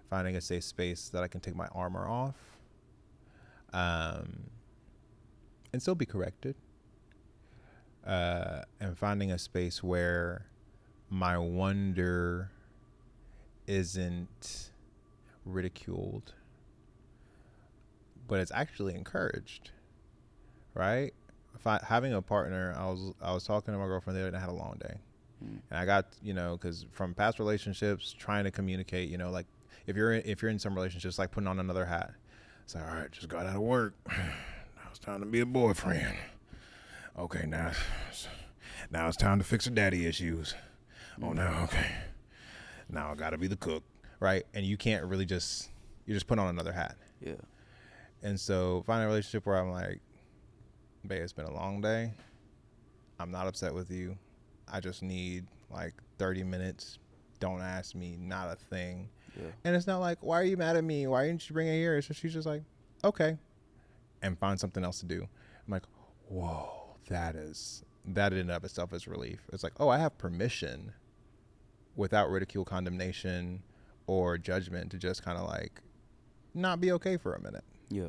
Finding a safe space that I can take my armor off, and still be corrected. And finding a space where my wonder isn't ridiculed, but it's actually encouraged, right? Having a partner, I was talking to my girlfriend the other day, and I had a long day. And I got, because from past relationships, trying to communicate, like if you're in some relationships, like putting on another hat. It's like, all right, just got out of work. Now it's time to be a boyfriend. Okay, now it's time to fix the daddy issues. Oh, no, okay. Now I got to be the cook, right? And you can't really you're just putting on another hat. Yeah. And so finding a relationship where I'm like, babe, it's been a long day. I'm not upset with you. I just need like 30 minutes. Don't ask me, not a thing. Yeah. And it's not like, why are you mad at me? Why didn't you bring it here? So she's just like, okay. And find something else to do. I'm like, whoa, that in and of itself is relief. It's like, oh, I have permission without ridicule, condemnation, or judgment to just kind of like not be okay for a minute. Yeah.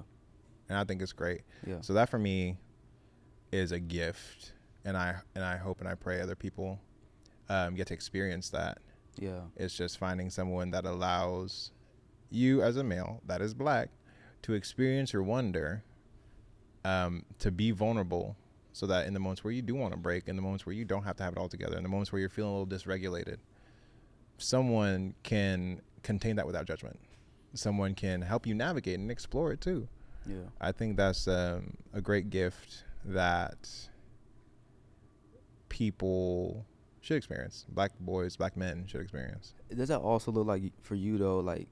And I think it's great. Yeah. So that for me is a gift. And I hope and I pray other people get to experience that. Yeah. It's just finding someone that allows you as a male that is black to experience your wonder, to be vulnerable, so that in the moments where you do want to break, in the moments where you don't have to have it all together, in the moments where you're feeling a little dysregulated, someone can contain that without judgment. Someone can help you navigate and explore it too. Yeah. I think that's a great gift that people should experience. Black boys, black men should experience. Does that also look like for you though, like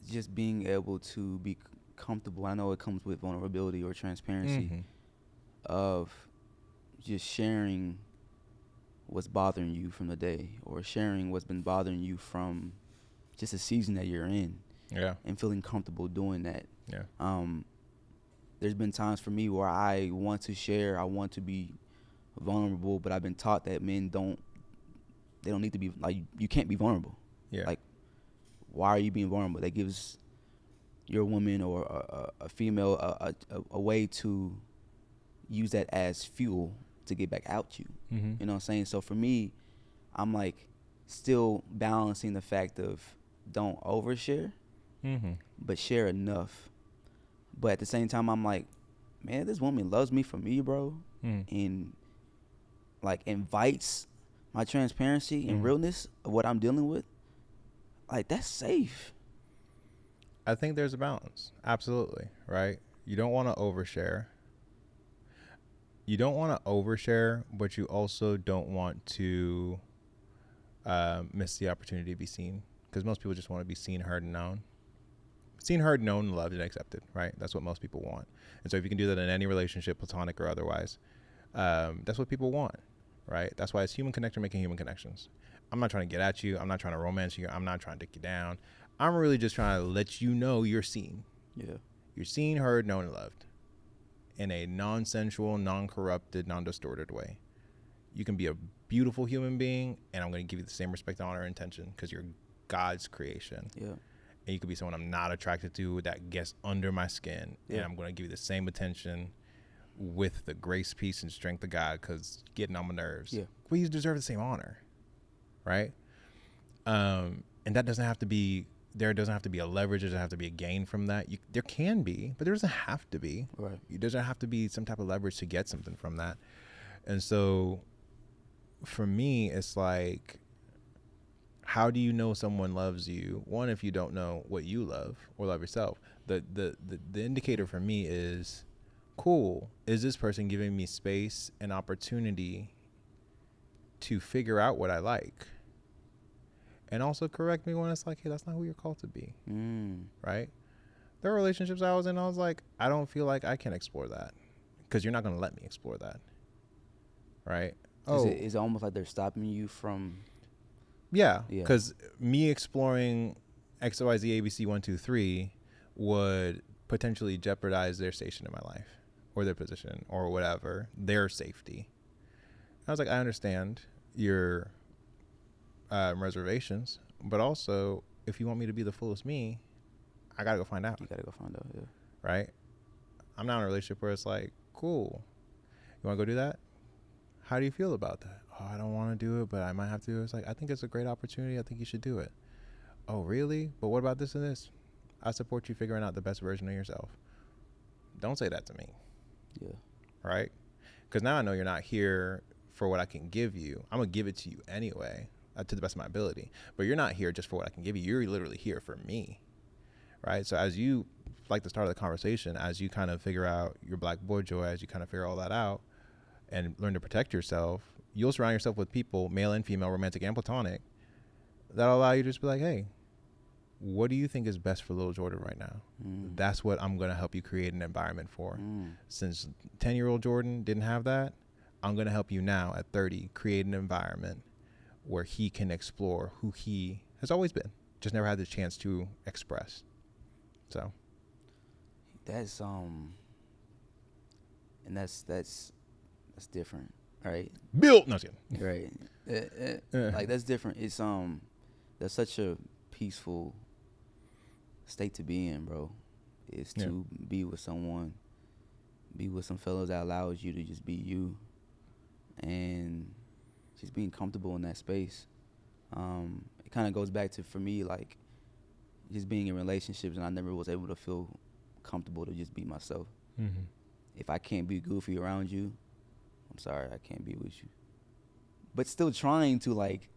just being able to be comfortable? I know it comes with vulnerability or transparency of just sharing what's bothering you from the day, or sharing what's been bothering you from just a season that you're in. Yeah. And feeling comfortable doing that. Yeah. There's been times for me where I want to share, I want to be vulnerable, but I've been taught that men don't need to be, like, you can't be vulnerable. Yeah. Like, why are you being vulnerable? That gives your woman or a female a way to use that as fuel to get back out you. Mm-hmm. You know what I'm saying? So for me, I'm like still balancing the fact of don't overshare, but share enough. But at the same time, I'm like, man, this woman loves me for me, bro, and like invites my transparency and realness of what I'm dealing with. Like, that's safe. I think there's a balance. Absolutely. Right. You don't want to overshare. You don't want to overshare, but you also don't want to miss the opportunity to be seen, because most people just want to be seen, heard, and known. Seen, heard, known, loved, and accepted, right? That's what most people want. And so if you can do that in any relationship, platonic or otherwise, that's what people want, right? That's why it's human connector making human connections. I'm not trying to get at you. I'm not trying to romance you. I'm not trying to take you down. I'm really just trying to let you know you're seen. Yeah. You're seen, heard, known, and loved in a non-sensual, non-corrupted, non-distorted way. You can be a beautiful human being, and I'm going to give you the same respect, honor, and attention, because you're God's creation. Yeah. And you could be someone I'm not attracted to that gets under my skin, and I'm going to give you the same attention with the grace, peace, and strength of God, because getting on my nerves. Yeah. Well, you deserve the same honor, right? And that doesn't have to be, there doesn't have to be a leverage, there doesn't have to be a gain from that. There can be, but there doesn't have to be. Right. There doesn't have to be some type of leverage to get something from that. And so for me, it's like, how do you know someone loves you? One, if you don't know what you love or love yourself. The indicator for me is, cool, is this person giving me space and opportunity to figure out what I like? And also correct me when it's like, hey, that's not who you're called to be. Right? There are relationships I was in, I was like, I don't feel like I can explore that, because you're not going to let me explore that. Right? Is it almost like they're stopping you from... Yeah, because me exploring XYZ ABC 1 2 3 would potentially jeopardize their station in my life, or their position, or whatever, their safety. I was like, I understand your reservations, but also, if you want me to be the fullest me, I gotta go find out. You gotta go find out. Yeah. Right? I'm not in a relationship where it's like, cool, you want to go do that? How do you feel about that? Oh, I don't want to do it, but I might have to. It's like, I think it's a great opportunity. I think you should do it. Oh, really? But what about this and this? I support you figuring out the best version of yourself. Don't say that to me. Yeah. Right? Because now I know you're not here for what I can give you. I'm going to give it to you anyway, to the best of my ability. But you're not here just for what I can give you. You're literally here for me. Right? So as you, like the start of the conversation, as you kind of figure out your black boy joy, as you kind of figure all that out and learn to protect yourself, you'll surround yourself with people, male and female, romantic and platonic, that'll allow you to just be like, hey, what do you think is best for little Jordan right now? That's what I'm going to help you create an environment for. Since 10-year-old Jordan didn't have that, I'm going to help you now at 30 create an environment where he can explore who he has always been, just never had the chance to express. So that's and that's different, right? Built. No, Right. Like that's different. It's that's such a peaceful state to be in, bro. Is to be with someone, be with some fellows that allows you to just be you, and just being comfortable in that space. It kind of goes back to, for me, like just being in relationships, and I never was able to feel comfortable to just be myself. If I can't be goofy around you, I'm sorry, I can't be with you. But still trying to, like,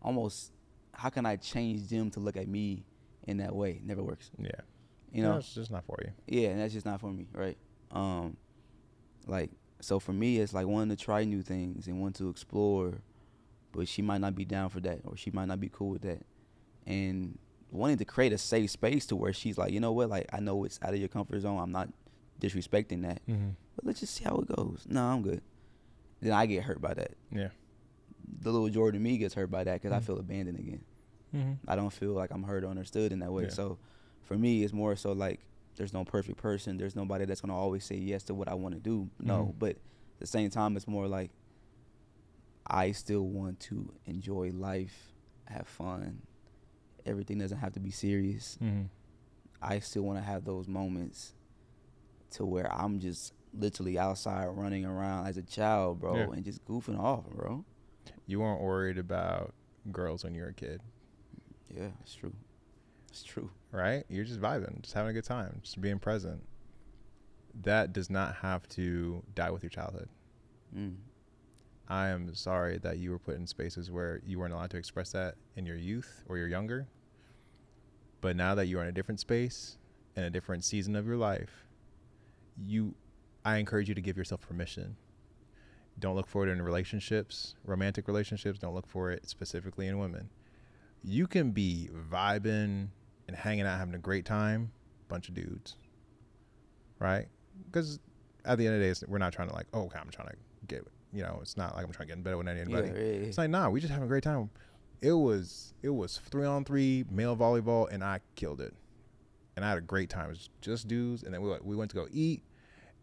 almost, how can I change them to look at me in that way? Never works. Yeah. You know? It's just not for you. Yeah, and that's just not for me, right? Like, so for me, it's like wanting to try new things and want to explore, but she might not be down for that, or she might not be cool with that. And wanting to create a safe space to where she's like, you know what, like, I know it's out of your comfort zone. I'm not disrespecting that. But let's just see how it goes. No, I'm good. Then I get hurt by that. Yeah. The little Jordan me gets hurt by that because I feel abandoned again. I don't feel like I'm heard or understood in that way. Yeah. So for me, it's more so like there's no perfect person. There's nobody that's going to always say yes to what I want to do. No, but at the same time, it's more like I still want to enjoy life, have fun. Everything doesn't have to be serious. I still want to have those moments to where I'm just literally outside running around as a child, bro, and just goofing off, bro. You weren't worried about girls when you were a kid. Yeah, it's true. It's true. Right? You're just vibing, just having a good time, just being present. That does not have to die with your childhood. I am sorry that you were put in spaces where you weren't allowed to express that in your youth or you're younger. But now that you're in a different space, in a different season of your life, I encourage you to give yourself permission. Don't look for it in relationships, romantic relationships. Don't look for it specifically in women. You can be vibing and hanging out, having a great time, bunch of dudes, right? Because at the end of the day, we're not trying to like, oh, okay, I'm trying to get, it's not like I'm trying to get in bed with anybody. Yeah. It's like, nah, we just having a great time. It was 3-on-3 male volleyball, and I killed it. And I had a great time. It was just dudes, and then we went to go eat,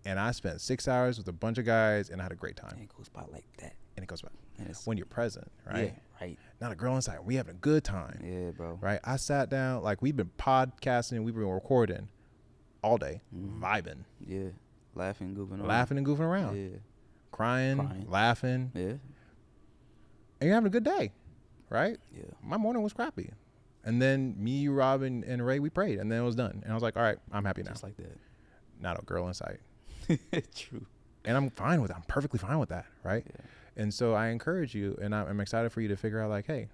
and I spent 6 hours with a bunch of guys, and I had a great time. And it goes by like that. And it goes by when you're present, right? Yeah, right. Not a girl inside. We having a good time. Yeah, bro. Right? I sat down, like we've been podcasting, we've been recording all day, vibing. Yeah, laughing, goofing around. Yeah. Crying, laughing. Yeah. And you're having a good day, right? Yeah. My morning was crappy. And then me, Rob, and Ray, we prayed, and then it was done. And I was like, all right, I'm happy now. Just like that. Not a girl in sight. True. And I'm fine with it. I'm perfectly fine with that, right? Yeah. And so I encourage you, and I'm excited for you to figure out, like, hey,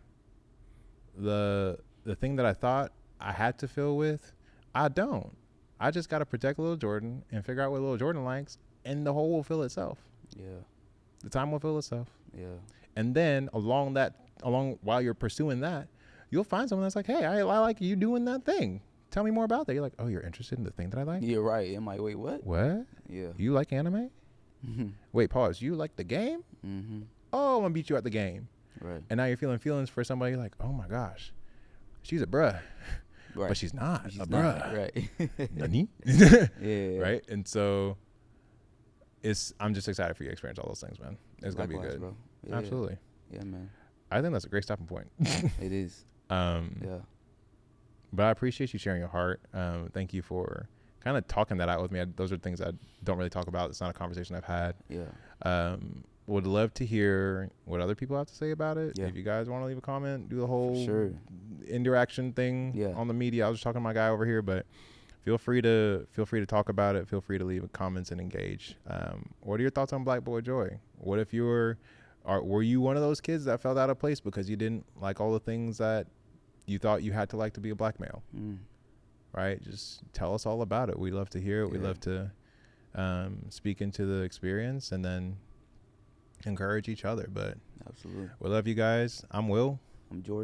the thing that I thought I had to fill with, I don't. I just got to protect little Jordan and figure out what little Jordan likes, and the whole will fill itself. Yeah. The time will fill itself. Yeah. And then along while you're pursuing that, you'll find someone that's like, hey, I like you doing that thing. Tell me more about that. You're like, oh, you're interested in the thing that I like? You're right. I'm like, wait, what? What? Yeah. You like anime? Wait, pause. You like the game? Oh, I'm going to beat you at the game. Right. And now you're feeling feelings for somebody like, oh my gosh, she's a bruh. Right. But she's not She's a not, bruh. right. Nani? Yeah. Right? And so I'm just excited for you to experience all those things, man. It's going to be good. Bro. Yeah. Absolutely. Yeah, man. I think that's a great stopping point. It is. Yeah. But I appreciate you sharing your heart. Thank you for kind of talking that out with me. Those are things I don't really talk about. It's not a conversation I've had. Yeah. Would love to hear what other people have to say about it. Yeah. If you guys want to leave a comment, do the whole interaction thing on the media. I was just talking to my guy over here, but feel free to talk about it. Feel free to leave comments and engage. What are your thoughts on Black Boy Joy? What if were you one of those kids that felt out of place because you didn't like all the things that you thought you had to like to be a black male? Right? Just tell us all about it. We love to hear it. We love to speak into the experience and then encourage each other. But absolutely, we love you guys. I'm Will. I'm Jordan.